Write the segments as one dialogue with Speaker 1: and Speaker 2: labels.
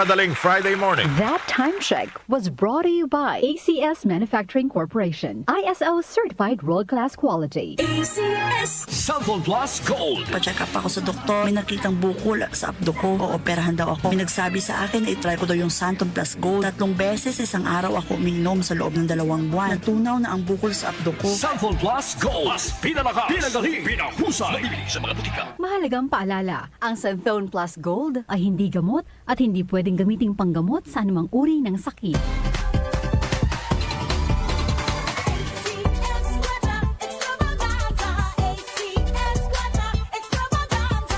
Speaker 1: Madaling Friday morning.
Speaker 2: That time check was brought to you by ACS Manufacturing Corporation. ISO certified world-class quality.
Speaker 3: ACS
Speaker 1: Cellphone Plus Gold.
Speaker 4: Pa-check up ako sa doktor. May nakitang bukol sa abdo ko. Ooperahan daw ako. May nagsabi sa akin na itry ko daw yung Santon Plus Gold. 3 beses isang araw ako uminom sa loob ng 2 buwan. Natunaw na ang bukol sa abdo ko.
Speaker 1: Cellphone Plus Gold. Mas pinalakas, pinagaling, pinahusay. Mabili sa mga butika.
Speaker 2: Mahalagang paalala, ang Santhone Plus Gold ay hindi gamot at hindi pwedeng gamiting panggamot sa anumang uri ng sakit.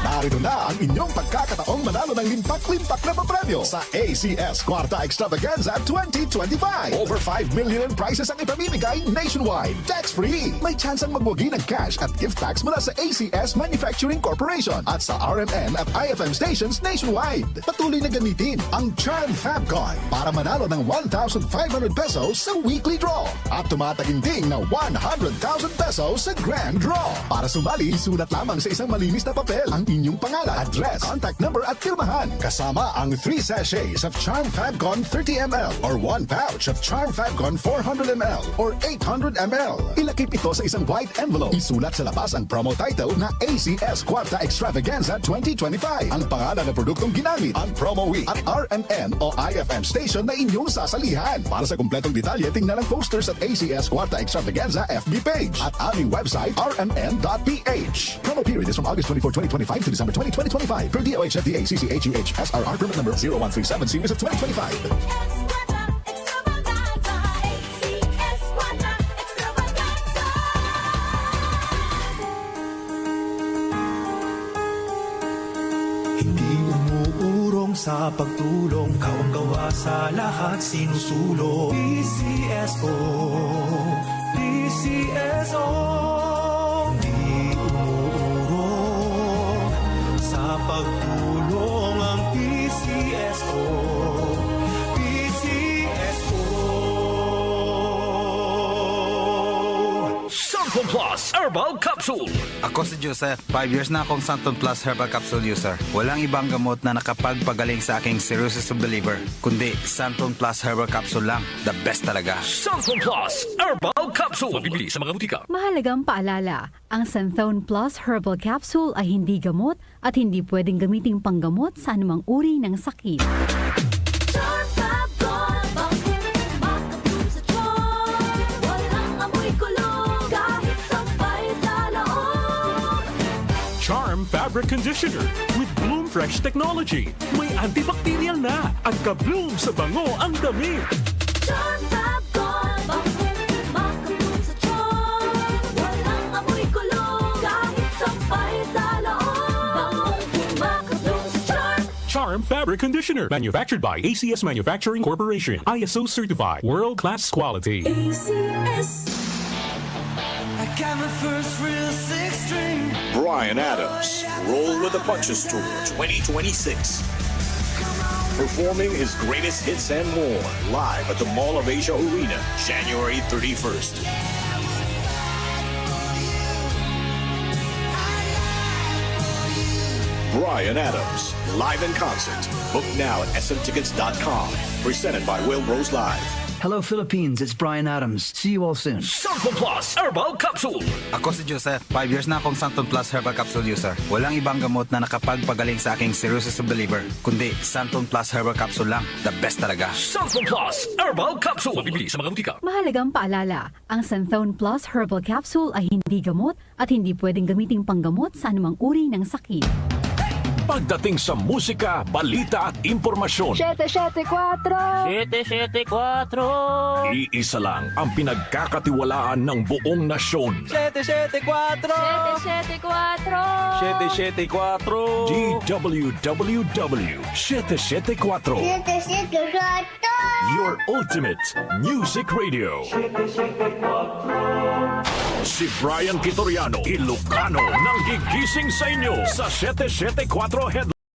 Speaker 5: Narito na ang inyong pagkakataong manalo ng limpak-limpak na papremyo sa ACS Kwarta Extravaganza 2025. Over 5 million in prizes ang ipamimigay nationwide. Tax-free. May chance ang magwagi ng cash at gift tax mula sa ACS Manufacturing Corporation at sa RMN at IFM stations nationwide. Patuloy na gamitin ang Charm Fab Coin para manalo ng 1,500 pesos sa weekly draw at tumataginding na 100,000 pesos sa grand draw. Para sumali, isulat lamang sa isang malinis na papel ang inyong pangalan, address, contact number at pirmahan. Kasama ang 3 sachets of Charm Fabcon 30ml or 1 pouch of Charm Fabcon 400ml or 800ml. Ilakip ito sa isang white envelope. Isulat sa labas ang promo title na ACS Kwarta Extravaganza 2025. Ang pangalan ng produktong ginamit, ang promo week at RMN o IFM station na inyong sasalihan. Para sa kumpletong detalye, tingnan ang posters at ACS Kwarta Extravaganza FB page at aming website rmn.ph. Promo period is from August 24, 2025 to December 20, 2025 per DOH FDA CCHUH SRR permit number 0137 series of 2025.
Speaker 6: Hindi umuurong sa pagtulong, kawang-gawa sa lahat sinusulong. PCSO, PCSO. Hindi umuurong sa pagtulong ang PCSO, PCSO.
Speaker 1: Santon Plus Herbal Capsule.
Speaker 7: Ako si Joseph. 5 years na akong Santon Plus Herbal Capsule user. Walang ibang gamot na nakapagpagaling sa aking cirrhosis of the liver, kundi Santon Plus Herbal Capsule lang. The best talaga.
Speaker 1: Santon Plus Herbal Capsule. Mabibili sa mga butika.
Speaker 2: Mahalagang paalala, ang Santhone Plus Herbal Capsule ay hindi gamot at hindi pwedeng gamiting panggamot sa anumang uri ng sakit.
Speaker 8: Charm Fabric Conditioner with Bloom Fresh Technology. May antibacterial na at ka-bloom sa bango ang damit.
Speaker 3: Charm Fab Gold, makabloom sa charm. Walang amoy kulong, kahit sampay sa loob. Makabloom sa charm.
Speaker 8: Charm Fabric Conditioner. Manufactured by ACS Manufacturing Corporation. ISO certified. World-class quality.
Speaker 3: ACS.
Speaker 6: I got my first real 6-string.
Speaker 1: Bryan Adams, Roll with the Punches Tour 2026. Performing his greatest hits and more live at the Mall of Asia Arena, January 31st. Bryan Adams, live in concert. Book now at smtickets.com. Presented by Wilbros Live.
Speaker 9: Hello Philippines, it's Bryan Adams. See you all soon.
Speaker 1: Santon Plus Herbal Capsule.
Speaker 7: Ako si Joseph. 5 years na akong Santon Plus Herbal Capsule user. Walang ibang gamot na nakapagpagaling sa aking cirrhosis of the liver, kundi Santon Plus Herbal Capsule lang. The best talaga.
Speaker 1: Santon Plus Herbal Capsule. Mabibili sa mga butika.
Speaker 2: Mahalagang paalala, ang Santhone Plus Herbal Capsule ay hindi gamot at hindi pwedeng gamiting panggamot sa anumang uri ng sakit.
Speaker 8: Pagdating sa musika, balita at impormasyon,
Speaker 3: 774.
Speaker 8: iisa lang ang pinagkakatiwalaan ng buong nasyon.
Speaker 3: 774.
Speaker 8: DWWW 774. Your ultimate music radio. Si Brian Kitoriano, Ilocano, nang gigising sa inyo sa 774 Headline.